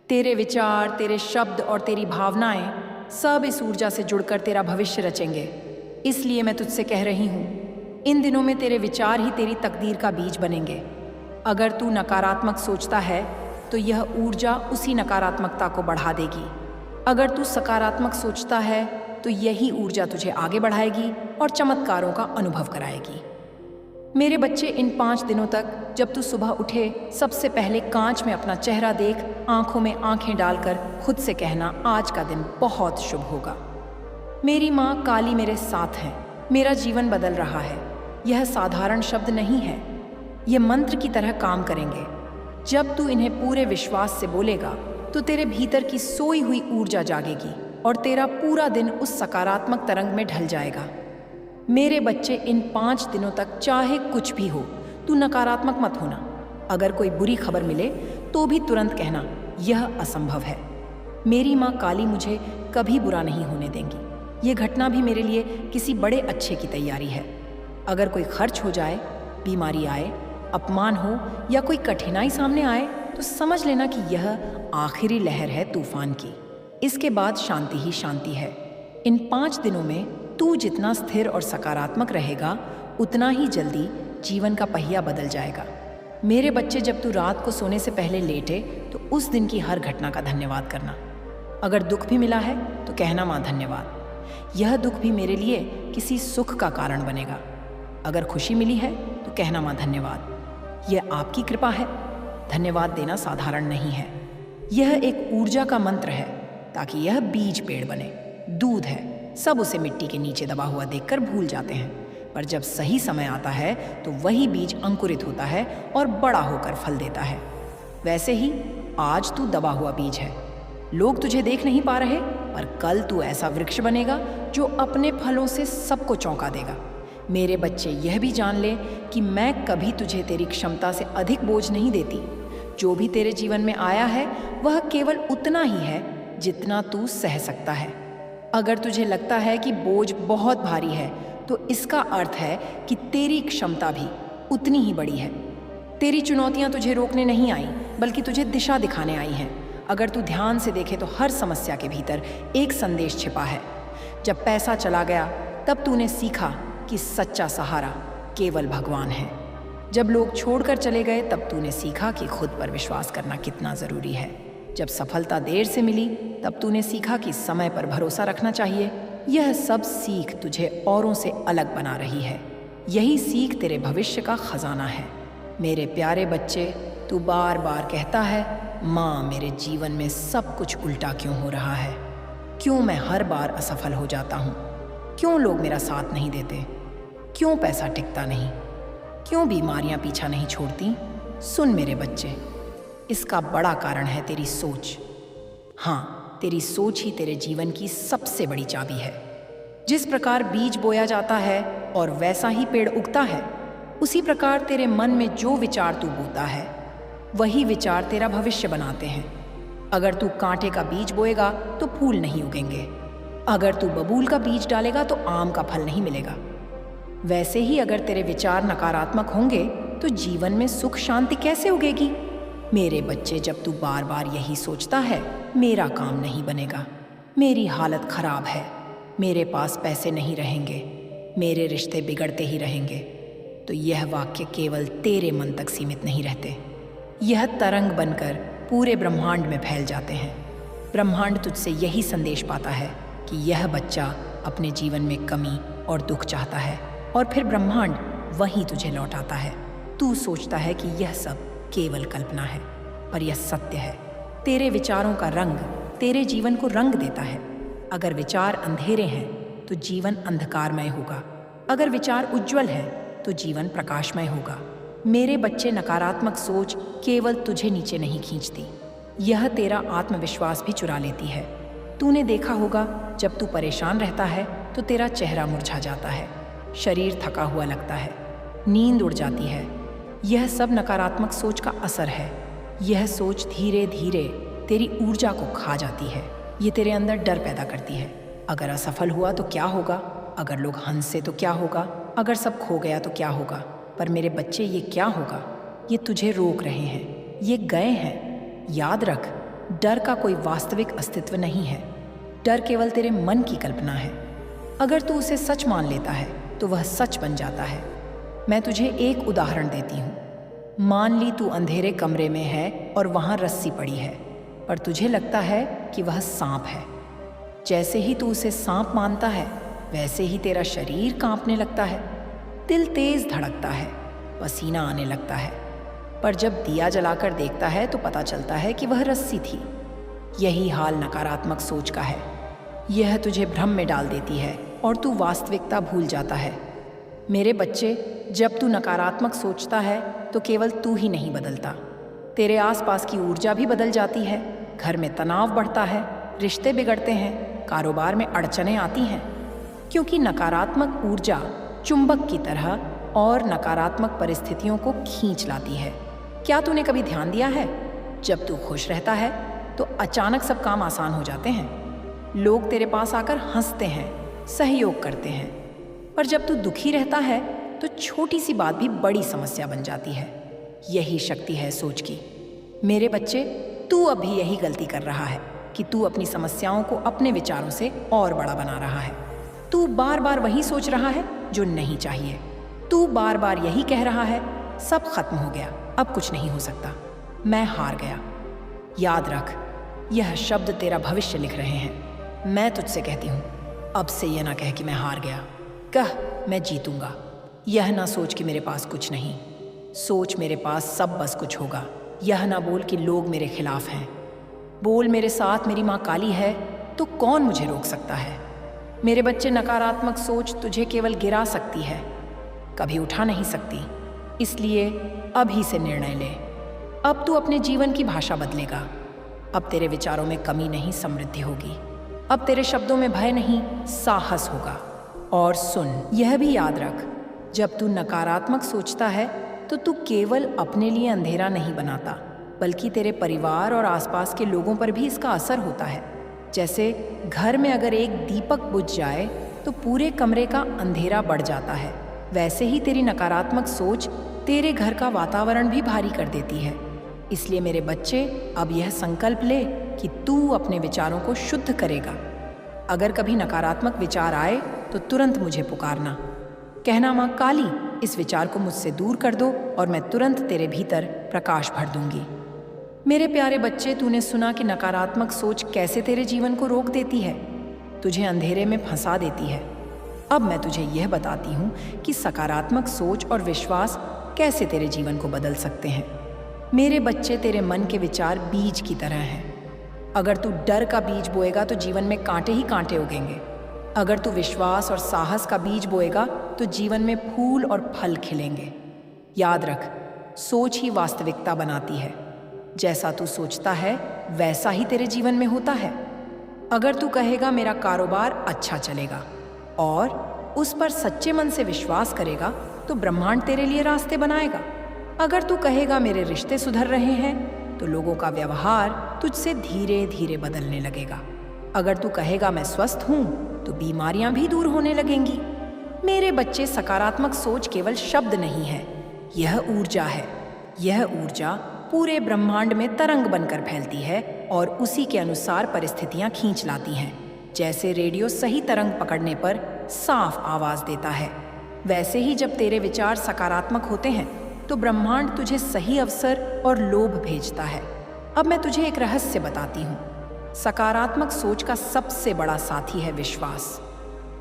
A: तेरे विचार, तेरे शब्द और तेरी भावनाएं सब इस ऊर्जा से जुड़कर तेरा भविष्य रचेंगे। इसलिए मैं तुझसे कह रही हूँ, इन दिनों में तेरे विचार ही तेरी तकदीर का बीज बनेंगे। अगर तू नकारात्मक सोचता है तो यह ऊर्जा उसी नकारात्मकता को बढ़ा देगी। अगर तू सकारात्मक सोचता है तो यही ऊर्जा तुझे आगे बढ़ाएगी और चमत्कारों का अनुभव कराएगी। मेरे बच्चे, इन 5 दिनों तक जब तू सुबह उठे, सबसे पहले कांच में अपना चेहरा देख, आंखों में आंखें डालकर खुद से कहना, आज का दिन बहुत शुभ होगा। मेरी माँ काली मेरे साथ है, मेरा जीवन बदल रहा है। यह साधारण शब्द नहीं है, ये मंत्र की तरह काम करेंगे। जब तू इन्हें पूरे विश्वास से बोलेगा तो तेरे भीतर की सोई हुई ऊर्जा जागेगी और तेरा पूरा दिन उस सकारात्मक तरंग में ढल जाएगा। मेरे बच्चे, इन 5 दिनों तक चाहे कुछ भी हो, तू नकारात्मक मत होना। अगर कोई बुरी खबर मिले तो भी तुरंत कहना, यह असंभव है। मेरी माँ काली मुझे कभी बुरा नहीं होने देंगी। ये घटना भी मेरे लिए किसी बड़े अच्छे की तैयारी है। अगर कोई खर्च हो जाए, बीमारी आए, अपमान हो या कोई कठिनाई सामने आए तो समझ लेना कि यह आखिरी लहर है तूफान की। इसके बाद शांति ही शांति है। इन 5 दिनों में तू जितना स्थिर और सकारात्मक रहेगा, उतना ही जल्दी जीवन का पहिया बदल जाएगा। मेरे बच्चे, जब तू रात को सोने से पहले लेटे तो उस दिन की हर घटना का धन्यवाद करना। अगर दुख भी मिला है तो कहना माँ धन्यवाद, यह दुख भी मेरे लिए किसी सुख का कारण बनेगा। अगर खुशी मिली है तो कहना माँ धन्यवाद, यह आपकी कृपा है। धन्यवाद देना साधारण नहीं है, यह एक ऊर्जा का मंत्र है ताकि यह बीज पेड़ बने। दूध है, सब उसे मिट्टी के नीचे दबा हुआ देखकर भूल जाते हैं, पर जब सही समय आता है तो वही बीज अंकुरित होता है और बड़ा होकर फल देता है। वैसे ही आज तू दबा हुआ बीज है। लोग तुझे देख नहीं पा रहे, पर कल तू ऐसा वृक्ष बनेगा जो अपने फलों से सबको चौंका देगा। मेरे बच्चे, यह भी जान ले कि मैं कभी तुझे तेरी क्षमता से अधिक बोझ नहीं देती। जो भी तेरे जीवन में आया है वह केवल उतना ही है जितना तू सह सकता है। अगर तुझे लगता है कि बोझ बहुत भारी है तो इसका अर्थ है कि तेरी क्षमता भी उतनी ही बड़ी है। तेरी चुनौतियां तुझे रोकने नहीं आई, बल्कि तुझे दिशा दिखाने आई हैं। अगर तू ध्यान से देखे तो हर समस्या के भीतर एक संदेश छिपा है। जब पैसा चला गया तब तूने सीखा कि सच्चा सहारा केवल भगवान है। जब लोग छोड़कर चले गए तब तूने सीखा कि खुद पर विश्वास करना कितना ज़रूरी है। जब सफलता देर से मिली तब तूने सीखा कि समय पर भरोसा रखना चाहिए। यह सब सीख तुझे औरों से अलग बना रही है। यही सीख तेरे भविष्य का खजाना है। मेरे प्यारे बच्चे, तू बार बार कहता है, माँ मेरे जीवन में सब कुछ उल्टा क्यों हो रहा है? क्यों मैं हर बार असफल हो जाता हूँ? क्यों लोग मेरा साथ नहीं देते? क्यों पैसा टिकता नहीं? क्यों बीमारियां पीछा नहीं छोड़ती? सुन मेरे बच्चे, इसका बड़ा कारण है तेरी सोच। हाँ, तेरी सोच ही तेरे जीवन की सबसे बड़ी चाबी है। जिस प्रकार बीज बोया जाता है और वैसा ही पेड़ उगता है, उसी प्रकार तेरे मन में जो विचार तू बोता है वही विचार तेरा भविष्य बनाते हैं। अगर तू कांटे का बीज बोएगा तो फूल नहीं उगेंगे। अगर तू बबूल का बीज डालेगा तो आम का फल नहीं मिलेगा। वैसे ही अगर तेरे विचार नकारात्मक होंगे तो जीवन में सुख शांति कैसे उगेगी? मेरे बच्चे, जब तू बार बार यही सोचता है, मेरा काम नहीं बनेगा, मेरी हालत खराब है, मेरे पास पैसे नहीं रहेंगे, मेरे रिश्ते बिगड़ते ही रहेंगे, तो यह वाक्य केवल तेरे मन तक सीमित नहीं रहते। यह तरंग बनकर पूरे ब्रह्मांड में फैल जाते हैं। ब्रह्मांड तुझसे यही संदेश पाता है कि यह बच्चा अपने जीवन में कमी और दुख चाहता है, और फिर ब्रह्मांड वहीं तुझे लौटाता है। तू सोचता है कि यह सब केवल कल्पना है, पर यह सत्य है। तेरे विचारों का रंग तेरे जीवन को रंग देता है। अगर विचार अंधेरे हैं तो जीवन अंधकारमय होगा, अगर विचार उज्जवल है तो जीवन प्रकाशमय होगा। मेरे बच्चे, नकारात्मक सोच केवल तुझे नीचे नहीं खींचती, यह तेरा आत्मविश्वास भी चुरा लेती है। तूने देखा होगा, जब तू परेशान रहता है तो तेरा चेहरा मुरझा जाता है, शरीर थका हुआ लगता है, नींद उड़ जाती है। यह सब नकारात्मक सोच का असर है। यह सोच धीरे धीरे तेरी ऊर्जा को खा जाती है। ये तेरे अंदर डर पैदा करती है। अगर असफल हुआ तो क्या होगा? अगर लोग हंसे तो क्या होगा? अगर सब खो गया तो क्या होगा? पर मेरे बच्चे, ये क्या होगा? ये तुझे रोक रहे हैं, ये गए हैं। याद रख, डर का कोई वास्तविक अस्तित्व नहीं है। डर केवल तेरे मन की कल्पना है। अगर तू उसे सच मान लेता है तो वह सच बन जाता है। मैं तुझे एक उदाहरण देती हूँ। मान ली तू अंधेरे कमरे में है और वहाँ रस्सी पड़ी है, पर तुझे लगता है कि वह सांप है। जैसे ही तू उसे सांप मानता है, वैसे ही तेरा शरीर कांपने लगता है, दिल तेज धड़कता है, पसीना आने लगता है। पर जब दिया जलाकर देखता है तो पता चलता है कि वह रस्सी थी। यही हाल नकारात्मक सोच का है। यह तुझे भ्रम में डाल देती है और तू वास्तविकता भूल जाता है। मेरे बच्चे, जब तू नकारात्मक सोचता है तो केवल तू ही नहीं बदलता, तेरे आसपास की ऊर्जा भी बदल जाती है। घर में तनाव बढ़ता है, रिश्ते बिगड़ते हैं, कारोबार में अड़चनें आती हैं, क्योंकि नकारात्मक ऊर्जा चुंबक की तरह और नकारात्मक परिस्थितियों को खींच लाती है। क्या तूने कभी ध्यान दिया है, जब तू खुश रहता है तो अचानक सब काम आसान हो जाते हैं। लोग तेरे पास आकर हंसते हैं, सहयोग करते हैं। पर जब तू दुखी रहता है तो छोटी सी बात भी बड़ी समस्या बन जाती है। यही शक्ति है सोच की। मेरे बच्चे, तू अब भी यही गलती कर रहा है कि तू अपनी समस्याओं को अपने विचारों से और बड़ा बना रहा है। तू बार बार वही सोच रहा है जो नहीं चाहिए। तू बार बार यही कह रहा है, सब खत्म हो गया, अब कुछ नहीं हो सकता, मैं हार गया। याद रख, यह शब्द तेरा भविष्य लिख रहे हैं। मैं तुझसे कहती हूँ, अब से यह ना कह कि मैं हार गया, कह मैं जीतूंगा। यह ना सोच कि मेरे पास कुछ नहीं, सोच मेरे पास सब बस कुछ होगा। यह ना बोल कि लोग मेरे खिलाफ हैं, बोल मेरे साथ मेरी माँ काली है तो कौन मुझे रोक सकता है। मेरे बच्चे, नकारात्मक सोच तुझे केवल गिरा सकती है, कभी उठा नहीं सकती। इसलिए अभी से निर्णय ले। अब तू अपने जीवन की भाषा बदलेगा। अब तेरे विचारों में कमी नहीं, समृद्धि होगी। अब तेरे शब्दों में भय नहीं, साहस होगा। और सुन, यह भी याद रख, जब तू नकारात्मक सोचता है तो तू केवल अपने लिए अंधेरा नहीं बनाता, बल्कि तेरे परिवार और आसपास के लोगों पर भी इसका असर होता है। जैसे घर में अगर एक दीपक बुझ जाए तो पूरे कमरे का अंधेरा बढ़ जाता है, वैसे ही तेरी नकारात्मक सोच तेरे घर का वातावरण भी भारी कर देती है। इसलिए मेरे बच्चे, अब यह संकल्प ले कि तू अपने विचारों को शुद्ध करेगा। अगर कभी नकारात्मक विचार आए तो तुरंत मुझे पुकारना, कहना, माँ काली, इस विचार को मुझसे दूर कर दो और मैं तुरंत तेरे भीतर प्रकाश भर दूंगी। मेरे प्यारे बच्चे, तूने सुना कि नकारात्मक सोच कैसे तेरे जीवन को रोक देती है, तुझे अंधेरे में फंसा देती है। अब मैं तुझे यह बताती हूँ कि सकारात्मक सोच और विश्वास कैसे तेरे जीवन को बदल सकते हैं। मेरे बच्चे, तेरे मन के विचार बीज की तरह हैं। अगर तू डर का बीज बोएगा तो जीवन में कांटे ही कांटे उगेंगे। अगर तू विश्वास और साहस का बीज बोएगा तो जीवन में फूल और फल खिलेंगे। याद रख, सोच ही वास्तविकता बनाती है। जैसा तू सोचता है वैसा ही तेरे जीवन में होता है। अगर तू कहेगा मेरा कारोबार अच्छा चलेगा और उस पर सच्चे मन से विश्वास करेगा तो ब्रह्मांड तेरे लिए रास्ते बनाएगा। अगर तू कहेगा मेरे रिश्ते सुधर रहे हैं तो लोगों का व्यवहार तुझसे धीरे धीरे बदलने लगेगा। अगर तू कहेगा मैं स्वस्थ हूं तो बीमारियां भी दूर होने लगेंगी। मेरे बच्चे, सकारात्मक सोच केवल शब्द नहीं है, यह ऊर्जा है। यह ऊर्जा पूरे ब्रह्मांड में तरंग बनकर फैलती है और उसी के अनुसार परिस्थितियां खींच लाती हैं। जैसे रेडियो सही तरंग पकड़ने पर साफ आवाज देता है, वैसे ही जब तेरे विचार सकारात्मक होते हैं तो ब्रह्मांड तुझे सही अवसर और लोभ भेजता है। अब मैं तुझे एक रहस्य बताती हूँ। सकारात्मक सोच का सबसे बड़ा साथी है विश्वास।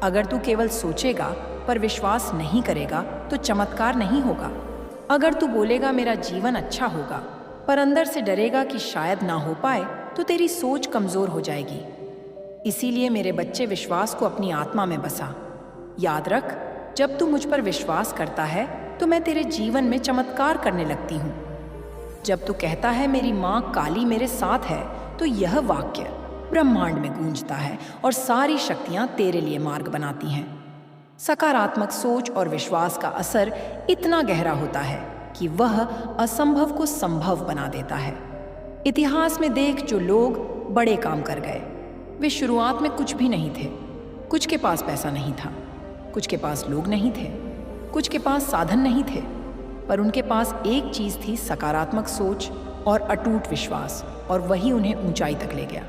A: अगर तू केवल सोचेगा पर विश्वास नहीं करेगा तो चमत्कार नहीं होगा। अगर तू बोलेगा मेरा जीवन अच्छा होगा पर अंदर से डरेगा कि शायद ना हो पाए तो तेरी सोच कमजोर हो जाएगी। इसीलिए मेरे बच्चे, विश्वास को अपनी आत्मा में बसा। याद रख, जब तू मुझ पर विश्वास करता है तो मैं तेरे जीवन में चमत्कार करने लगती हूँ। जब तू कहता है मेरी माँ काली मेरे साथ है तो यह वाक्य ब्रह्मांड में गूंजता है और सारी शक्तियाँ तेरे लिए मार्ग बनाती हैं। सकारात्मक सोच और विश्वास का असर इतना गहरा होता है कि वह असंभव को संभव बना देता है। इतिहास में देख, जो लोग बड़े काम कर गए वे शुरुआत में कुछ भी नहीं थे। कुछ के पास पैसा नहीं था, कुछ के पास लोग नहीं थे, कुछ के पास साधन नहीं थे, पर उनके पास एक चीज थी, सकारात्मक सोच और अटूट विश्वास, और वही उन्हें ऊंचाई तक ले गया।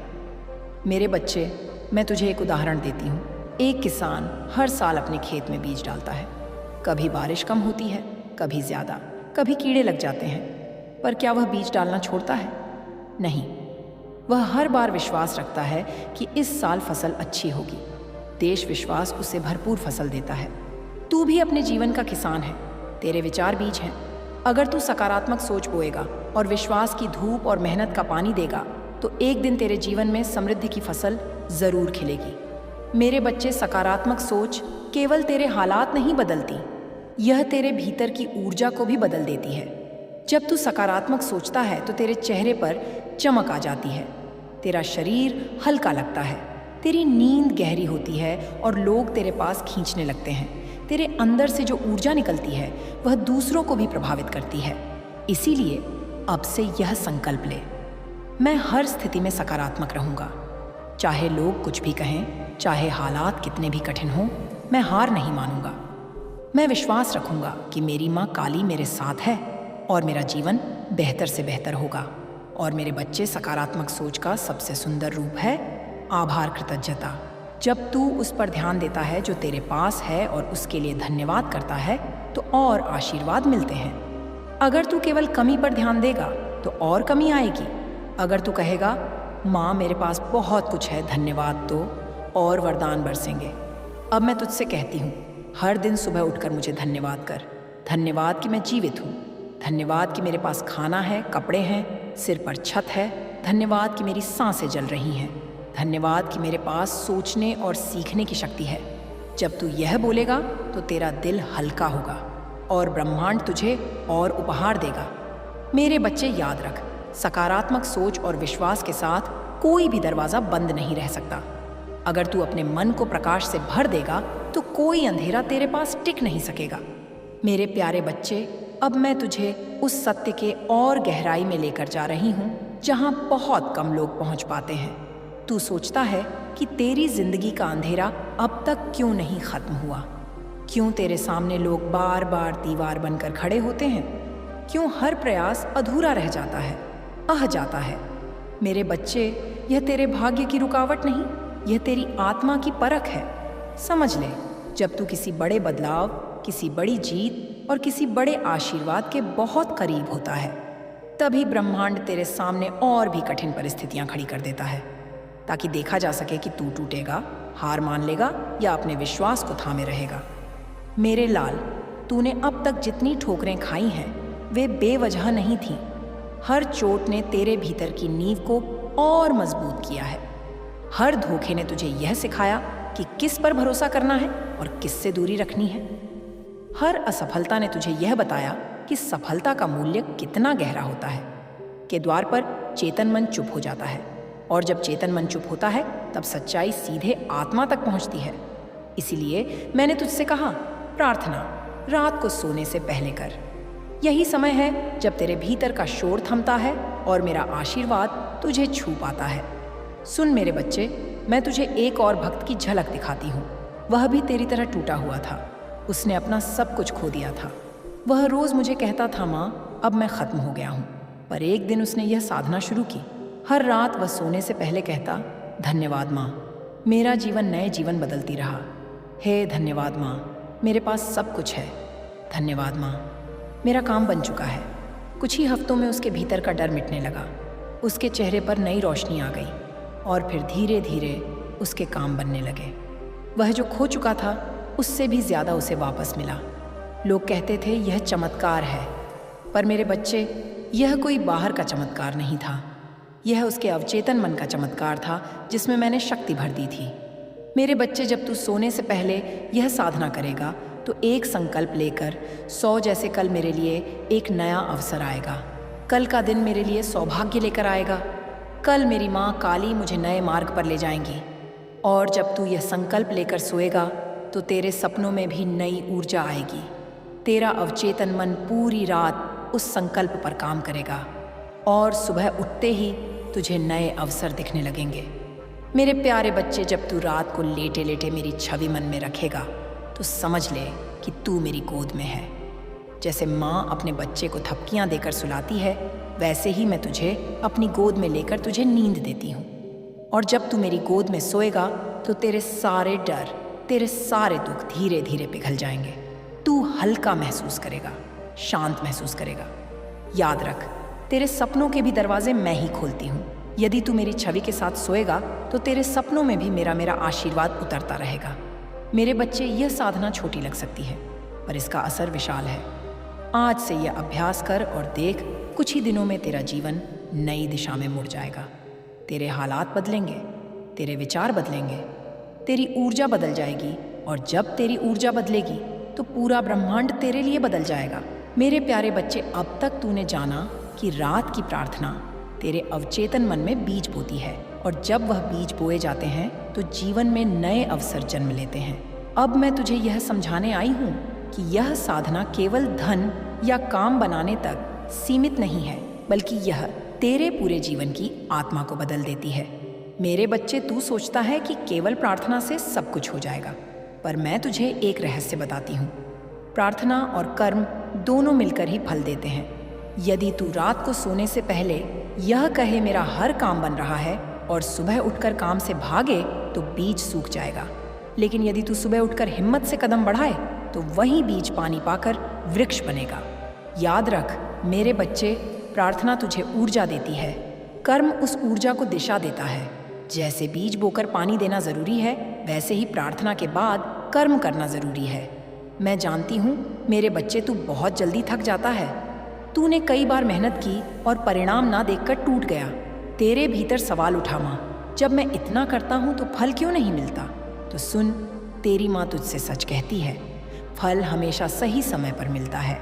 A: मेरे बच्चे, मैं तुझे एक उदाहरण देती हूँ। एक किसान हर साल अपने खेत में बीज डालता है। कभी बारिश कम होती है, कभी ज्यादा, कभी कीड़े लग जाते हैं, पर क्या वह बीज डालना छोड़ता है? नहीं, वह हर बार विश्वास रखता है कि इस साल फसल अच्छी होगी। देश विश्वास उसे भरपूर फसल देता है। तू भी अपने जीवन का किसान है, तेरे विचार बीज हैं। अगर तू सकारात्मक सोच बोएगा और विश्वास की धूप और मेहनत का पानी देगा तो एक दिन तेरे जीवन में समृद्धि की फसल जरूर खिलेगी। मेरे बच्चे, सकारात्मक सोच केवल तेरे हालात नहीं बदलती, यह तेरे भीतर की ऊर्जा को भी बदल देती है। जब तू सकारात्मक सोचता है तो तेरे चेहरे पर चमक आ जाती है, तेरा शरीर हल्का लगता है, तेरी नींद गहरी होती है और लोग तेरे पास खींचने लगते हैं। तेरे अंदर से जो ऊर्जा निकलती है वह दूसरों को भी प्रभावित करती है। इसीलिए अब से यह संकल्प ले, मैं हर स्थिति में सकारात्मक रहूंगा। चाहे लोग कुछ भी कहें, चाहे हालात कितने भी कठिन हों, मैं हार नहीं मानूंगा। मैं विश्वास रखूंगा कि मेरी माँ काली मेरे साथ है और मेरा जीवन बेहतर से बेहतर होगा। और मेरे बच्चे, सकारात्मक सोच का सबसे सुंदर रूप है आभार, कृतज्ञता। जब तू उस पर ध्यान देता है जो तेरे पास है और उसके लिए धन्यवाद करता है, तो और आशीर्वाद मिलते हैं। अगर तू केवल कमी पर ध्यान देगा तो और कमी आएगी। अगर तू कहेगा माँ मेरे पास बहुत कुछ है, धन्यवाद, तो और वरदान बरसेंगे। अब मैं तुझसे कहती हूँ, हर दिन सुबह उठकर मुझे धन्यवाद कर। धन्यवाद कि मैं जीवित हूँ, धन्यवाद कि मेरे पास खाना है, कपड़े हैं, सिर पर छत है, धन्यवाद कि मेरी सांसें जल रही हैं, धन्यवाद कि मेरे पास सोचने और सीखने की शक्ति है। जब तू यह बोलेगा तो तेरा दिल हल्का होगा और ब्रह्मांड तुझे और उपहार देगा। मेरे बच्चे, याद रख, सकारात्मक सोच और विश्वास के साथ कोई भी दरवाज़ा बंद नहीं रह सकता। अगर तू अपने मन को प्रकाश से भर देगा तो कोई अंधेरा तेरे पास टिक नहीं सकेगा। मेरे प्यारे बच्चे, अब मैं तुझे उस सत्य के और गहराई में लेकर जा रही हूँ जहाँ बहुत कम लोग पहुँच पाते हैं। तू सोचता है कि तेरी जिंदगी का अंधेरा अब तक क्यों नहीं खत्म हुआ? क्यों तेरे सामने लोग बार बार दीवार बनकर खड़े होते हैं? क्यों हर प्रयास अधूरा रह जाता है, जाता है? मेरे बच्चे, यह तेरे भाग्य की रुकावट नहीं, यह तेरी आत्मा की परख है। समझ ले, जब तू किसी बड़े बदलाव, किसी बड़ी जीत और किसी बड़े आशीर्वाद के बहुत करीब होता है, तभी ब्रह्मांड तेरे सामने और भी कठिन परिस्थितियां खड़ी कर देता है, ताकि देखा जा सके कि तू टूटेगा, हार मान लेगा या अपने विश्वास को थामे रहेगा। मेरे लाल, तूने अब तक जितनी ठोकरें खाई हैं वे बेवजह नहीं थीं। हर चोट ने तेरे भीतर की नींव को और मजबूत किया है। हर धोखे ने तुझे यह सिखाया कि किस पर भरोसा करना है और किससे दूरी रखनी है। हर असफलता ने तुझे यह बताया कि सफलता का मूल्य कितना गहरा होता है। के द्वार पर चेतन मन चुप हो जाता है, और जब चेतन मन चुप होता है तब सच्चाई सीधे आत्मा तक पहुंचती है। इसीलिए मैंने तुझसे कहा, प्रार्थना रात को सोने से पहले कर। यही समय है जब तेरे भीतर का शोर थमता है और मेरा आशीर्वाद तुझे छू पाता है। सुन मेरे बच्चे, मैं तुझे एक और भक्त की झलक दिखाती हूँ। वह भी तेरी तरह टूटा हुआ था। उसने अपना सब कुछ खो दिया था। वह रोज़ मुझे कहता था, माँ अब मैं ख़त्म हो गया हूँ। पर एक दिन उसने यह साधना शुरू की। हर रात वह सोने से पहले कहता, धन्यवाद माँ, मेरा जीवन नए जीवन बदलती रहा। हे धन्यवाद माँ, मेरे पास सब कुछ है। धन्यवाद माँ, मेरा काम बन चुका है। कुछ ही हफ्तों में उसके भीतर का डर मिटने लगा। उसके चेहरे पर नई रोशनी आ गई और फिर धीरे धीरे उसके काम बनने लगे। वह जो खो चुका था उससे भी ज़्यादा उसे वापस मिला। लोग कहते थे यह चमत्कार है, पर मेरे बच्चे, यह कोई बाहर का चमत्कार नहीं था। यह उसके अवचेतन मन का चमत्कार था जिसमें मैंने शक्ति भर दी थी। मेरे बच्चे, जब तू सोने से पहले यह साधना करेगा तो एक संकल्प लेकर 100 जैसे कल मेरे लिए एक नया अवसर आएगा। कल का दिन मेरे लिए सौभाग्य लेकर आएगा। कल मेरी माँ काली मुझे नए मार्ग पर ले जाएंगी। और जब तू यह संकल्प लेकर सोएगा तो तेरे सपनों में भी नई ऊर्जा आएगी। तेरा अवचेतन मन पूरी रात उस संकल्प पर काम करेगा और सुबह उठते ही तुझे नए अवसर दिखने लगेंगे। मेरे प्यारे बच्चे, जब तू रात को लेटे लेटे मेरी छवि मन में रखेगा तो समझ ले कि तू मेरी गोद में है। जैसे माँ अपने बच्चे को थपकियाँ देकर सुलाती है, वैसे ही मैं तुझे अपनी गोद में लेकर तुझे नींद देती हूँ। और जब तू मेरी गोद में सोएगा तो तेरे सारे डर, तेरे सारे दुख धीरे धीरे पिघल जाएंगे। तू हल्का महसूस करेगा, शांत महसूस करेगा। याद रख, तेरे सपनों के भी दरवाजे मैं ही खोलती हूँ। यदि तू मेरी छवि के साथ सोएगा तो तेरे सपनों में भी मेरा आशीर्वाद उतरता रहेगा। मेरे बच्चे, यह साधना छोटी लग सकती है पर इसका असर विशाल है। आज से यह अभ्यास कर और देख, कुछ ही दिनों में तेरा जीवन नई दिशा में मुड़ जाएगा। तेरे हालात बदलेंगे, तेरे विचार बदलेंगे, तेरी ऊर्जा बदल जाएगी, और जब तेरी ऊर्जा बदलेगी तो पूरा ब्रह्मांड तेरे लिए बदल जाएगा। मेरे प्यारे बच्चे, अब तक तूने जाना कि रात की प्रार्थना तेरे अवचेतन मन में बीज बोती है, और जब वह बीज बोए जाते हैं तो जीवन में नए अवसर जन्म लेते हैं। अब मैं तुझे यह समझाने आई हूँ कि यह साधना केवल धन या काम बनाने तक सीमित नहीं है, बल्कि यह तेरे पूरे जीवन की आत्मा को बदल देती है। मेरे बच्चे, तू सोचता है कि केवल प्रार्थना से सब कुछ हो जाएगा, पर मैं तुझे एक रहस्य बताती हूँ। प्रार्थना और कर्म दोनों मिलकर ही फल देते हैं। यदि तू रात को सोने से पहले यह कहे मेरा हर काम बन रहा है और सुबह उठकर काम से भागे तो बीज सूख जाएगा। लेकिन यदि तू सुबह उठकर हिम्मत से कदम बढ़ाए तो वही बीज पानी पाकर वृक्ष बनेगा। याद रख मेरे बच्चे, प्रार्थना तुझे ऊर्जा देती है, कर्म उस ऊर्जा को दिशा देता है। जैसे बीज बोकर पानी देना जरूरी है, वैसे ही प्रार्थना के बाद कर्म करना जरूरी है। मैं जानती हूँ मेरे बच्चे, तू बहुत जल्दी थक जाता है। तूने कई बार मेहनत की और परिणाम ना देखकर टूट गया। तेरे भीतर सवाल उठा, माँ, जब मैं इतना करता हूँ तो फल क्यों नहीं मिलता? तो सुन, तेरी माँ तुझसे सच कहती है, फल हमेशा सही समय पर मिलता है।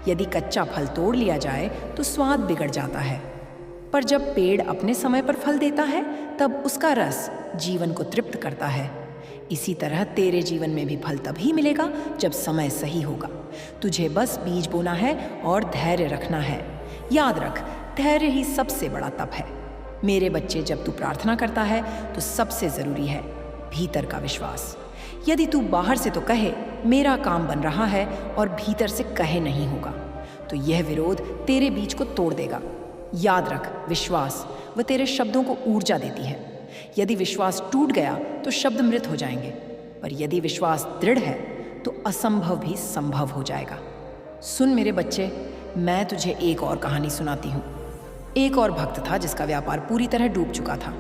A: यदि कच्चा फल तोड़ लिया जाए तो स्वाद बिगड़ जाता है, पर जब पेड़ अपने समय पर फल देता है तब उसका रस जीवन को तृप्त करता है। इसी तरह तेरे जीवन में भी फल तभी मिलेगा जब समय सही होगा। तुझे बस बीज बोना है और धैर्य रखना है। याद रख, धैर्य ही सबसे बड़ा तप है। मेरे बच्चे, जब तू प्रार्थना करता है तो सबसे जरूरी है भीतर का विश्वास। यदि तू बाहर से तो कहे मेरा काम बन रहा है और भीतर से कहे नहीं होगा, तो यह विरोध तेरे बीज को तोड़ देगा। याद रख, विश्वास वह तेरे शब्दों को ऊर्जा देती है। यदि विश्वास टूट गया तो शब्द मृत हो जाएंगे, पर यदि विश्वास दृढ़ है तो असंभव भी संभव हो जाएगा। सुन मेरे बच्चे, मैं तुझे एक और कहानी सुनाती हूँ। एक और भक्त था जिसका व्यापार पूरी तरह डूब चुका था।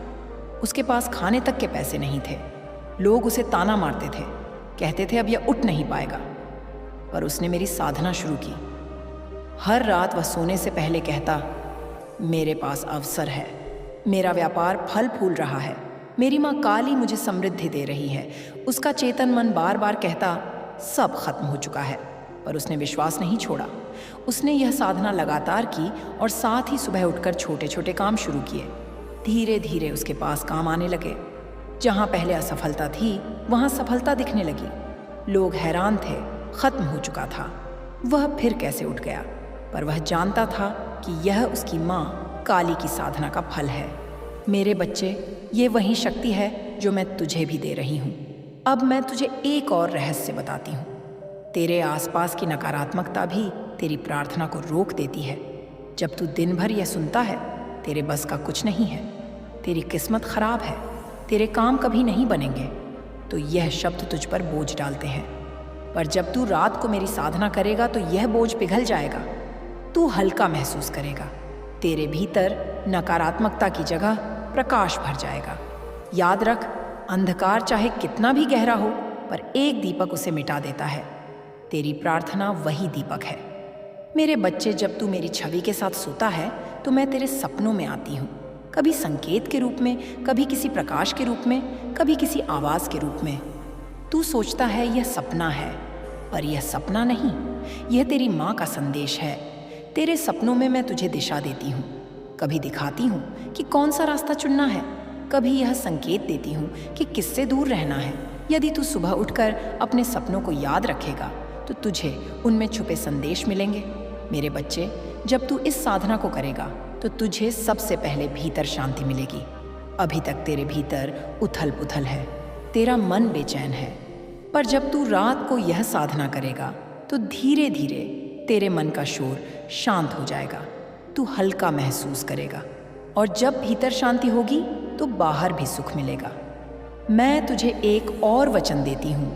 A: उसके पास खाने तक के पैसे नहीं थे। लोग उसे ताना मारते थे, कहते थे अब यह उठ नहीं पाएगा। पर उसने मेरी साधना शुरू की। हर रात वह सोने से पहले कहता, मेरे पास अवसर है, मेरा व्यापार फल फूल रहा है, मेरी माँ काली मुझे समृद्धि दे रही है। उसका चेतन मन बार बार कहता सब खत्म हो चुका है, पर उसने विश्वास नहीं छोड़ा। उसने यह साधना लगातार की और साथ ही सुबह उठकर छोटे छोटे काम शुरू किए। धीरे धीरे उसके पास काम आने लगे। जहाँ पहले असफलता थी वहाँ सफलता दिखने लगी। लोग हैरान थे, खत्म हो चुका था, वह फिर कैसे उठ गया? पर वह जानता था कि यह उसकी माँ काली की साधना का फल है। मेरे बच्चे, ये वही शक्ति है जो मैं तुझे भी दे रही हूँ। अब मैं तुझे एक और रहस्य बताती हूँ। तेरे आसपास की नकारात्मकता भी तेरी प्रार्थना को रोक देती है। जब तू दिन भर यह सुनता है तेरे बस का कुछ नहीं है, तेरी किस्मत खराब है, तेरे काम कभी नहीं बनेंगे, तो यह शब्द तुझ पर बोझ डालते हैं। पर जब तू रात को मेरी साधना करेगा तो यह बोझ पिघल जाएगा, तू हल्का महसूस करेगा। तेरे भीतर नकारात्मकता की जगह प्रकाश भर जाएगा। याद रख, अंधकार चाहे कितना भी गहरा हो, पर एक दीपक उसे मिटा देता है। तेरी प्रार्थना वही दीपक है। मेरे बच्चे, जब तू मेरी छवि के साथ सोता है तो मैं तेरे सपनों में आती हूँ, कभी संकेत के रूप में, कभी किसी प्रकाश के रूप में, कभी किसी आवाज़ के रूप में। तू सोचता है यह सपना है, पर यह सपना नहीं, यह तेरी माँ का संदेश है। तेरे सपनों में मैं तुझे दिशा देती हूँ, कभी दिखाती हूँ कि कौन सा रास्ता चुनना है, कभी यह संकेत देती हूँ कि किससे दूर रहना है। यदि तू सुबह उठकर अपने सपनों को याद रखेगा तो तुझे उनमें छुपे संदेश मिलेंगे। मेरे बच्चे, जब तू इस साधना को करेगा तो तुझे सबसे पहले भीतर शांति मिलेगी। अभी तक तेरे भीतर उथल पुथल है, तेरा मन बेचैन है, पर जब तू रात को यह साधना करेगा तो धीरे धीरे तेरे मन का शोर शांत हो जाएगा। तू हल्का महसूस करेगा, और जब भीतर शांति होगी तो बाहर भी सुख मिलेगा। मैं तुझे एक और वचन देती हूँ